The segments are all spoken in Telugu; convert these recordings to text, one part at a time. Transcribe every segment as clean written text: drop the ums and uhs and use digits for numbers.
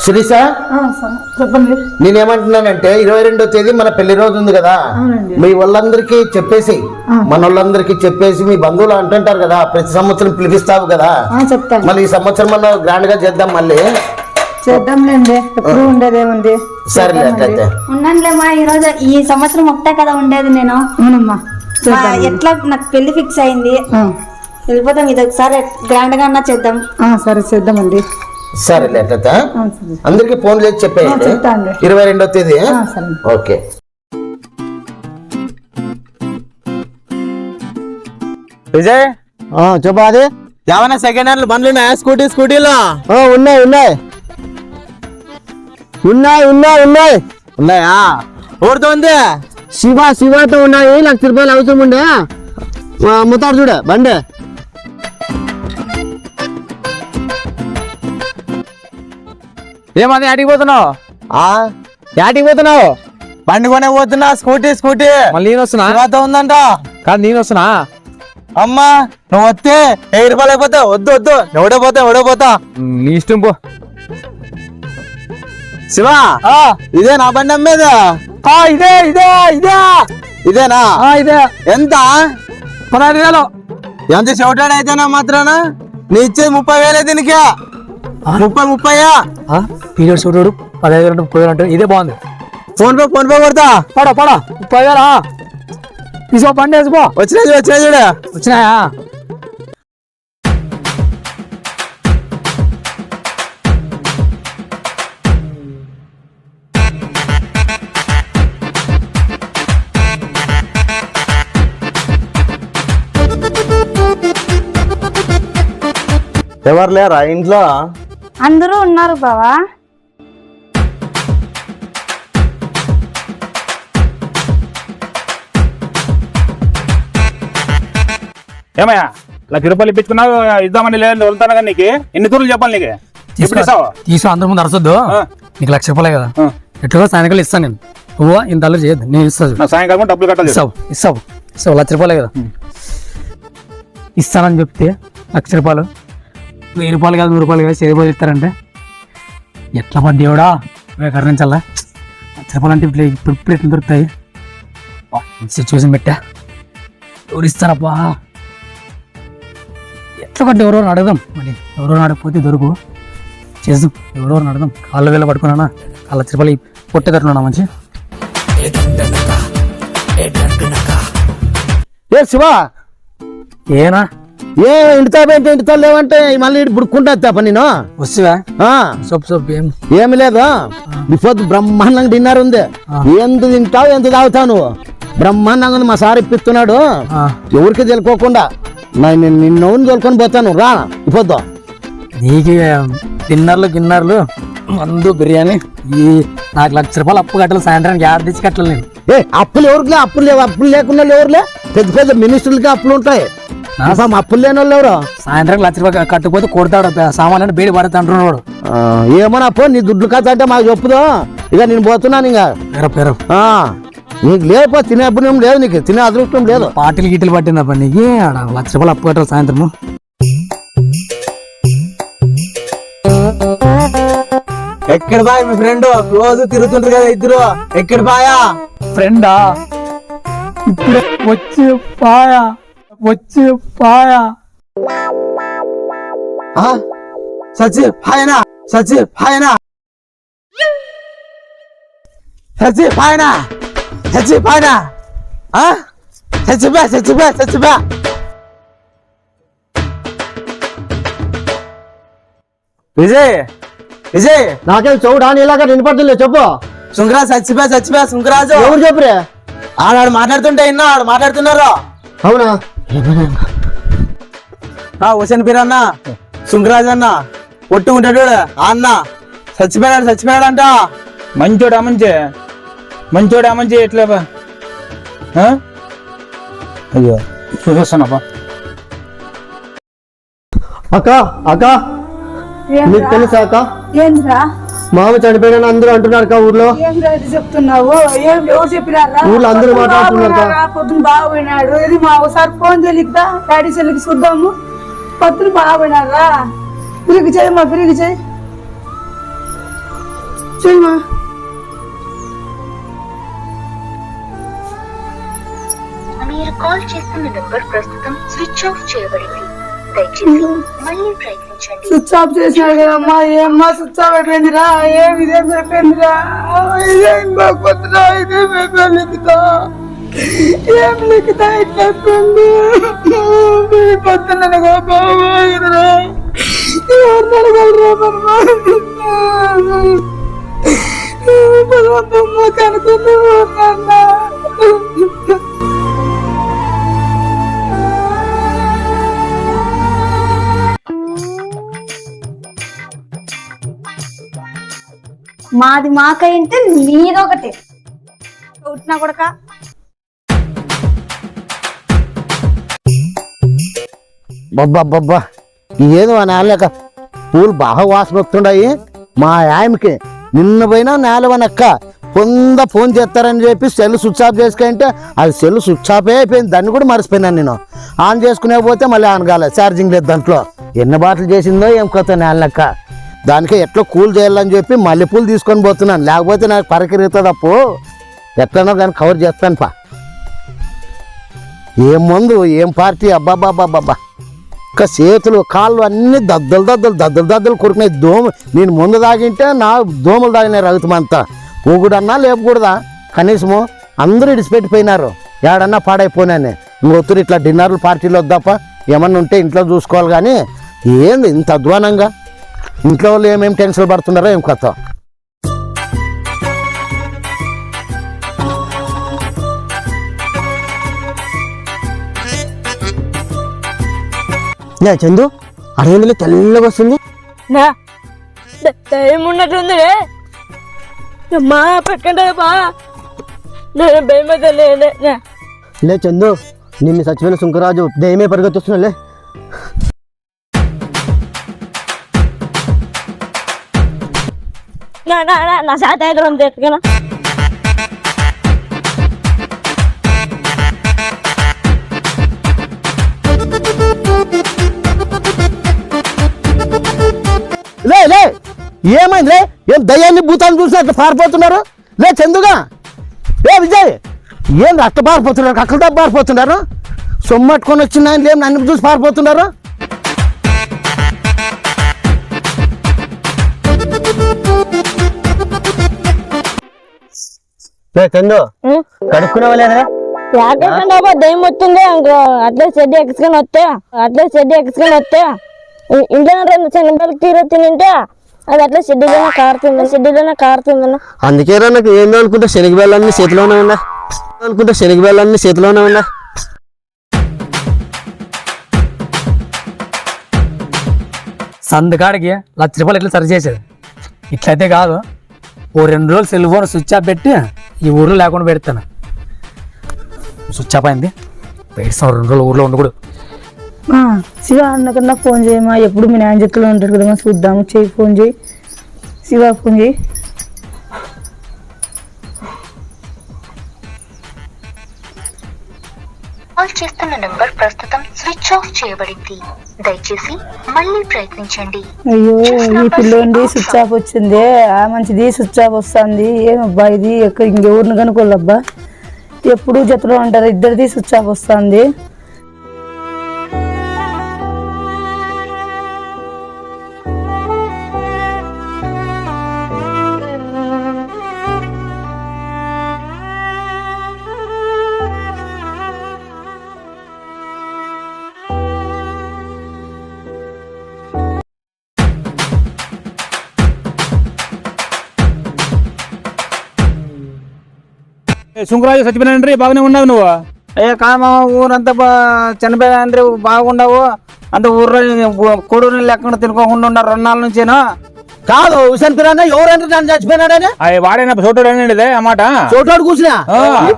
శిరీష, చెప్పండి. నేనేమంటున్నానంటే 22వ తేదీ మన పెళ్లి రోజు ఉంది కదా, మీ వాళ్ళందరికీ చెప్పేసి, మన వాళ్ళందరికీ చెప్పేసి, మీ బంధువులు అంటుంటారు కదా ప్రతి సంవత్సరం పిలిపిస్తావు కదా, చెప్తాను. మళ్ళీ ఈ సంవత్సరం మనం గ్రాండ్ గా చేద్దాం. మళ్ళీ చేద్దాంలేండి, ఎప్పుడు ఉండేదేముంది. సరేలే అట్లయితే. ఉన్నానులేమ్మా, ఈ సంవత్సరం ఒకటే కదా ఉండేది. నేను అవునమ్మా, ఎట్లా నాకు పెళ్లి ఫిక్స్ అయింది, వెళ్ళిపోతాం. ఇది ఒకసారి గ్రాండ్ గా అన్నా చేద్దాం. సరే చేద్దామండి. సరేలే అట్లయితే. అందరికి ఫోన్ చేసి చెప్పేయండి. 22వ తేదీ. ఓకే. విజయ్, చెప్పా. అది ఏమైనా సెకండ్ హ్యాండ్ బండ్లు ఉన్నాయా? స్కూటీలో ఉన్నాయి ఉన్నాయి ఉన్నాయి ఉన్నాయి ఉన్నాయి ఉన్నాయా? ఊరితో ఉంది. శివతో ఉన్నాయి. ₹1,00,000 అవసరం ఉండే అమ్ముతాడు చూడ బండి. ఏమది యాటికి పోతున్నావు? యాటికి పోతున్నావు? బండి కొనే పోతున్నా. స్కూటీ మళ్ళీ నేను వస్తున్నా. శివాతో ఉందంట. కాదు నేను వస్తున్నా. అమ్మా నువ్వు వస్తే ₹1000 అయిపోతావు. వద్దు ఎవడో పోతా నీ ఇష్టం పో. శివా, ఇదే నా బండి అమ్మేది. ఇదేనా? ఇదే. ఎంత? 15,000. ఎంత చెవిటాడు అయితేనా మాత్రాన నీ ఇచ్చేది 30,000 దీనికి. 30 పీరియడ్ చూడు 15,000 పోయాలంటే ఇదే బాగుంది. ఫోన్ పే కొడతా. పడ 30,000 తీసుకో, బండి వేసుకో. వచ్చినాయి చూడ. వచ్చినాయా? ఎవరు లేరా ఇంట్లో? అందరూ ఉన్నారు బావా. ఏమయ్యా ₹1,00,000 ఇప్పించుకున్నావు, ఇద్దామని లేదు వెళ్తాను కానీ నీకు ఎన్ని తూర్లు చెప్పాలి? నీకు తీసుకో, అందరి ముందు అరసొద్దు. నీకు ₹1,00,000 కదా, ఎట్లా సాయంకాలం ఇస్తాను నేను. నువ్వు ఇంత అల్లరి చేయద్దు, నేను ఇస్తాను. సాయంకాలం డబ్బులు కట్టాలి. ఇస్తావు ₹1,00,000 కదా. ఇస్తానని చెప్తే ₹1,00,000 ₹1,000 కాదు, ₹100 కాదు, ₹1000 ఇస్తారంటే ఎట్లా పడి దేవుడా కరణించాలా? ₹1,00,000 అంటే ఇప్పుడు ఎట్లా దొరుకుతాయి? సిచ్యువేషన్ పెట్టా. ఎవరు ఇస్తారబ్బా? ఎట్లా పట్టి ఎవరెవరు అడగదాం. మళ్ళీ ఎవరెవరు అడగకపోతే దొరుకు చేద్దాం. ఎవరెవరు అడగదాం. కాళ్ళ వేళ పట్టుకున్నా ₹1,00,000 పొట్టేటట్టున్నా మంచి. ఏ శివ, ఏనా ఇంటితో లేవంటే మళ్ళీ బుడుకుంటా పని. నేను వస్తువా? సొప్పు ఏమి లేదు. బిఫోర్ బ్రహ్మాండంగా డిన్నర్ ఉంది. ఎంత తింటావు, ఎంత తాగుతావు నువ్వు? బ్రహ్మాండంగా ఉంది. మా సార్ ఇప్పిస్తున్నాడు, ఎవరికి తెలుకోకుండా. నిన్ను తోలుకొని పోతాను. రా ఇపోద్దాం. నీకు గిన్నర్లు మందు బిర్యానీ. నాకు ₹1,00,000 అప్పు కట్టాలి. సాయంత్రానికి ఆడ తెచ్చి కట్టాలి నేను. అప్పులు ఎవరికి? అప్పులు లేకుండా ఎవరులే? పెద్ద మినిస్టర్లకి అప్పులు ఉంటాయి. అప్పులు లేని వాళ్ళు ఎవరు? సాయంత్రం ₹1,00,000 కట్టకపోతే కొడతాడు. సామాన్లు బేడి పడతా అంటున్నాడు. ఏమన్నా పో, నీ దుడ్లు కథ అంటే మాకు చెప్పుదో. ఇక నేను పోతున్నాను. ఇంకా నీకు లేపో, తినే అభినయం లేదు, నీకు తినే అదృష్టం లేదు. పార్టీలు గీటలు పట్టిందప్ప నీకు. ఆడ ₹1,00,000 అప్పు కట్టాలి సాయంత్రము. ఎక్కడ బాయ్ మీ ఫ్రెండ్? రోజు తిరుగుతుంటారు కదా ఇద్దరు. ఎక్కడ బాయా? ఫ్రెండా? ఇప్పుడే వచ్చి పాయా. చచ్చిపోయినా చచ్చిపోయా. విజయ్ నాకేం చౌడా ఇలాగా నిలబడుతుందిలే. చెప్పు. సుంకరాజు చచ్చిపోయా. సుంకరాజు ఎవరు చెప్పురే? ఆడు మాట్లాడుతుంటే విన్నా. ఆడు మాట్లాడుతున్నారు. అవునా? హుసేన్ పీర్ అన్న, సుంకరాజు అన్న పొట్టుకుంటాడు అన్న చచ్చిపోయాడంట. మంచోడా మంచి ఎట్లా? అయ్యో చూసేస్తానప్పా. అక్క నీకు తెలుసా అక్క? ఏంద్రా మామ చనిపోయిన అందరూ అంటున్నారు అక్క ఊర్లో. చెప్తున్నావు? ఎవరు చెప్పినారా? ఊర్లో అందరూ మాట్లాడుతున్నారు. పొద్దున బాగుపోయినాడు. ఇది మా ఒకసారి ఫోన్ తెలియదా? డాడీ చెల్లికి చూద్దాము. పొద్దున బాగుపోయినారా? ఫిరిగి చేయి. చేయమా. మీరు కాల్ చేస్తున్న నంబర్ ప్రస్తుతం స్విచ్ ఆఫ్ చేయబడింది. దయచేసి మళ్ళీ ప్రయత్నించండి. స్విచ్ ఆఫ్ చేసినాడు కదమ్మా. ఏమ్మా స్విచ్ ఆఫ్ అయిపోయిందిరా. ఇదేం అయిపోయిందిరా. ఇదేం బాగుపోతున్నా. ఇదేం అయిపోయింది లిఖితా. ఏం లిఖితా ఇట్లా అయిపోయింది. పొద్దున్న బాగురా. ఎవరిని అడగలరా భగవంతమ్మ కనుకుంది. మాది మాకైతే నీదొకటి ఉట్టినా కొడక. బబ్బా ఏదో నేలక పూలు బాగా వాసన వస్తుండయి. మా ఆయనకి నిన్న పోయినా నేలవనక్క ఫోన్ చేస్తారని చెప్పి సెల్ స్విచ్ ఆఫ్ చేసుకుంటే అది సెల్ స్విచ్ ఆఫ్ అయిపోయింది. దాన్ని కూడా మర్చిపోయినాను నేను. ఆన్ చేసుకునే పోతే మళ్ళీ ఆన్ కాలే, ఛార్జింగ్ లేదు దాంట్లో. ఎన్ని బాటలు చేసిందో ఏం కొత్త నేలక్క. దానికి ఎట్లా కూల్ చేయాలని చెప్పి మల్లెపూలు తీసుకొని పోతున్నాను. లేకపోతే నాకు పరికిరుగుతుంది అప్పు. ఎట్లనో దాన్ని కవర్ చేస్తాను పా. ఏం మందు ఏం పార్టీ అబ్బాబ్బాబ్బాబ్బా. ఇంకా చేతులు కాళ్ళు అన్నీ దద్దలు కొడుకున్నాయి. నేను ముందు తాగింటే నా దోమలు తాగినాయి రగుతమంతా. ఊగుడన్నా లేపకూడదా కనీసము. అందరూ ఇడిచిపెట్టిపోయినారు. ఏడన్నా పాడైపోయినాను. ఇంకొత్తురు ఇట్లా డిన్నర్లు పార్టీలు వద్దాప. ఏమన్నా ఉంటే ఇంట్లో చూసుకోవాలి. కానీ ఏంది ఇంత అధ్వానంగా. ఇంట్లో వాళ్ళు ఏమేమి టెన్షన్ పడుతున్నారో ఏం కొత్త. చందు అడవిలో తెల్లగా వస్తుంది. ఏమున్నట్టుంది మా పెట్టుకుంటా బా. నేను భయమవుతాలే. లే చందు, నిన్ను చచ్చిపోయిన సుంకరాజు దయమే పరిగెత్తుస్తున్నా. నా శాత ఎదురు తెచ్చుకున్నా. లే ఏమైంది రే? ఏం దయ్యాన్ని భూతాన్ని చూసినట్టు పారిపోతున్నారు? లే చందుగా, ఏ విజయ్, ఏం అట్ట పారిపోతున్నారు? అక్కలతో పారిపోతున్నారు. సొమ్మట్టుకొని వచ్చిన ఆయన ఏం నన్ను చూసి పారిపోతున్నారు? చందు కడుక్కునేవా లేదా? దయ్యం వస్తుంది అట్లే చెడ్డి ఎక్కించుకొని వస్తే ఇంట్లో చిన్నపిల్లకి తీరు తింటే అది అట్లా షెడ్యూల్లోనే కారుతుందన్న. అందుకే నాకు ఏందో అనుకుంటా శనగబెల్లన్నీ చేతిలోనే ఉన్నా. సందుకాడికి ₹1,00,000 ఎట్లా సరి చేసేది. ఇట్లయితే కాదు. ఓ 2 రోజులు సెల్ ఫోన్ స్విచ్ ఆఫ్ పెట్టి ఈ ఊర్లో లేకుండా పెడతాను. స్విచ్ ఆఫ్ అయింది పెడతాం. 2 రోజులు ఊర్లో ఉండకూడదు. శివ అన్నకన్నా ఫోన్ చేయమా. ఎప్పుడు మీ నాయన చేతిలో ఉంటాడు కదమ్మా. చూద్దాము. చేయి, ఫోన్ చేయి. శివ ఫోన్ చేయి. కాల్ చేస్తున్న నంబర్ ప్రస్తుతం స్విచ్ ఆఫ్ చేయబడింది. దయచేసి మళ్ళీ ప్రయత్నించండి. అయ్యో ఈ పిల్లోండి స్విచ్ ఆఫ్ వచ్చింది. మంచిది స్విచ్ ఆఫ్ వస్తుంది. ఏమబ్బా ఇది ఇంకెవరిని కనుకోవాలబ్బా. ఎప్పుడు జతలో ఉంటారు. ఇద్దరిది స్విచ్ ఆఫ్ వస్తుంది. సుంకరాజు చచ్చిపోయినా బాగానే ఉన్నావు నువ్వు. కామా ఊరంతా చనిపోయారు బాగుండవు. అంటే ఊర్లో కొడుకు లెక్కన తినుకోకుండా ఉన్నారు 2 నాళ్ళ నుంచేనా. కాదు చనిపోయినా ఎవరంటే నన్ను చచ్చిపోయినాడని వాడైనా చోటాడు అన్నమాట. చోటాడు కూర్చున్నా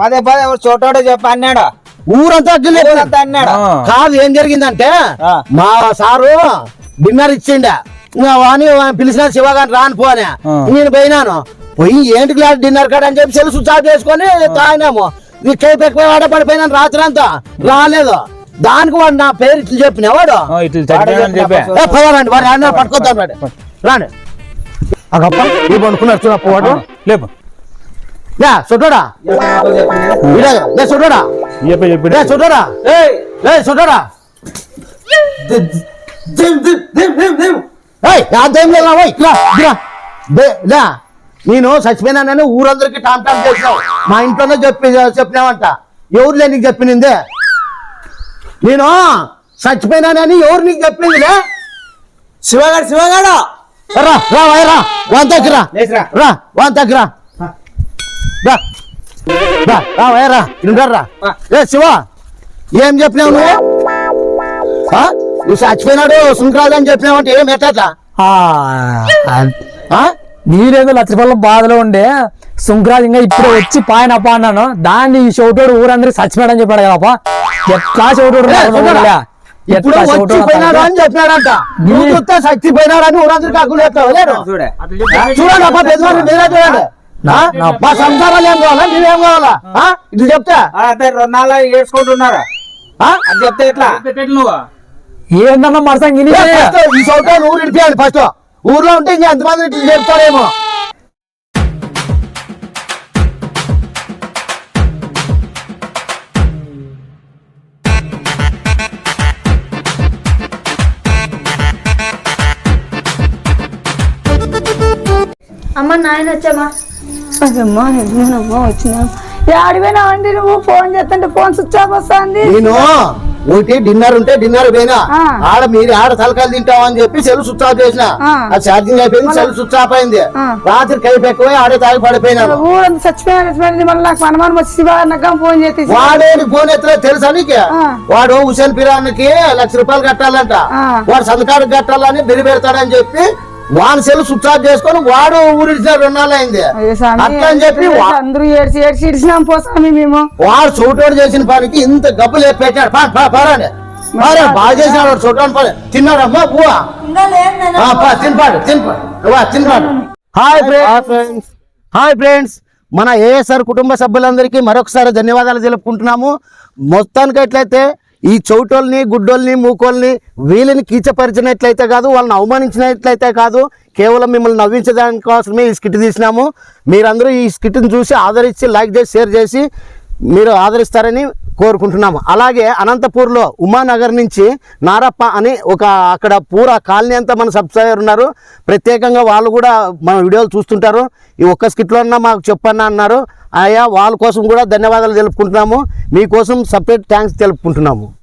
పదే చోటాడే చెప్పి అన్నాడు. ఊరంతా అన్నాడు. కాదు ఏం జరిగిందంటే మా సారు డిన్నర్ ఇచ్చిండే. వాని పిలిచిన శివగాని రాని పోనే. నేను పోయినాను. పోయి ఏంటి క్లాస్ డిన్నర్ కాడ అని చెప్పి సెల్ స్విచ్ ఆఫ్ చేసుకొని తాగినాము. కేక్ ఎక్కువ వాడ పడిపోయినాను రాత్రి అంతా. రాలేదు. దానికి వాడు నా పేరు ఇట్లా చెప్పిన వాడు. ఇట్లా పదరండి వాడు అన్న పట్టుకొద్దాం రాండి. అగప్ప ఈ పనుకున్నాడు చూడ పోవాడు లేపు లే చుట్టడా లే చుట్టడా చెప్పి లే చుట్టడా లే చుట్టడా నేను చచ్చిపోయినానని ఊరందరికి టామ్ టామ్ చేసినావు మా ఇంట్లోనే చెప్పినావంట ఎవరు నీకు చెప్పినిందే నేను చచ్చిపోయినానని ఎవరు నీకు చెప్పిందిలే శివగాడు రా రా రా వాన్ దగ్గర రా వాన్ దగ్గర రా రా రా రా ఇంటారా ఏ శివ ఏం చెప్పినావు నువ్వు నువ్వు చచ్చిపోయినాడు సుంకరాజు అని చెప్పినావంటే ఏం ఎట్లా మీరేదో లక్ష రూపాయల బాధలో ఉండే సుంకరాజ్ ఇంకా ఇప్పుడు వచ్చి పాయనప్ప అన్నాను దాన్ని ఈ షౌటోడు ఊరందరికి చచ్చిపోయాడని చెప్పాడు కదప్ప ఎట్లా షౌటోడు ఇప్పుడు వచ్చిపోయినాడు అని చెప్పినాడంట నువ్వు చూస్తే చచ్చిపోయినాడని ఊరందరికి హక్కులు చెప్తావు లేదు చూడండి అప్ప పెద్దవాళ్ళు మీరే చూడండి మా సంసారాలు ఏం కావాలా నీవేం కావాలా ఇది చెప్తా రెండాళ్ళ ఏడ్చుకుంటున్నారా అది చెప్తే ఎట్లా నువ్వు ఏందన్నా మరసం ఈ చోట ఊరు ఇడిపోయాడు ఫస్ట్ ఊర్లో ఉంటే ఇంకా ఎంతమంది ఇట్లా చెప్తారేమో అమ్మ నాయన వచ్చామా అదమ్మా నిజమేనమ్మా వచ్చినా ఆడిపోయినా అండి నువ్వు ఫోన్ చేస్తుంటే ఫోన్ స్విచ్ ఆఫ్ వస్తుంది నేను ఒకటి డిన్నర్ ఉంటే డిన్నర్ పోయినా ఆడ మీరు ఆడ తలకాయలు తింటావు అని చెప్పి సెల్ స్విచ్ ఆఫ్ చేసిన అది ఛార్జింగ్ అయిపోయింది సెల్ స్విచ్ ఆఫ్ అయింది రాత్రి కైపు ఎక్కువ ఆడే తాగి పడిపోయినాను ఊరంతా చచ్చిపోయినది మళ్ళీ నాకు అనుమానం వచ్చి శివానకం ఫోన్ చేసి వాడేది ఫోన్ ఎత్తులో తెలుసా నీకు వాడు హుసేన్ పిరానికి ₹1,00,000 కట్టాలంట వాడు సంతకాడికి కట్టాలని బిరి పెడతాడని చెప్పి వాని సెల్ స్విచ్ ఆఫ్ చేసుకొని వాడు ఊరిడిచిన 2 నాళ్ళు అయింది అట్లా అని చెప్పి అందరూ ఏడ్చి ఏడ్చి ఇడిచినాం పోసామి మేము వాడు చోటోడు చేసిన పనికి ఇంత గబ్బులు పెట్టాడు పరాడు బాగా చేసినాడు వాడు చోటోని పని తిన్నాడమ్మా పువ్వా తినపాడు తినపాడు హాయ్ ఫ్రెండ్స్ మన ఏఎస్ఆర్ కుటుంబ సభ్యులందరికీ మరొకసారి ధన్యవాదాలు తెలుపుకుంటున్నాము మొత్తానికి ఎట్లయితే ఈ చౌటోల్ని గుడ్డోల్ని మూకోల్ని వీళ్ళని కీచపరిచినట్లయితే కాదు వాళ్ళని అవమానించినట్లయితే కాదు కేవలం మిమ్మల్ని నవ్వించడానికి కోసమే ఈ స్కిట్ తీసినాము మీరందరూ ఈ స్కిట్ని చూసి ఆదరించి లైక్ చేసి షేర్ చేసి మీరు ఆదరిస్తారని కోరుకుంటున్నాము అలాగే అనంతపూర్లో ఉమానగర్ నుంచి నారప్ప అని ఒక అక్కడ పూరా కాలనీ అంతా మన సబ్స్క్రైబర్ ఉన్నారు ప్రత్యేకంగా వాళ్ళు కూడా మన వీడియోలు చూస్తుంటారు ఈ ఒక్క స్కిట్లో అన్నా మాకు చెప్పన్నా అన్నారు ఆయా వాళ్ళ కోసం కూడా ధన్యవాదాలు తెలుపుకుంటున్నాము మీకోసం సపరేట్ థ్యాంక్స్ తెలుపుకుంటున్నాము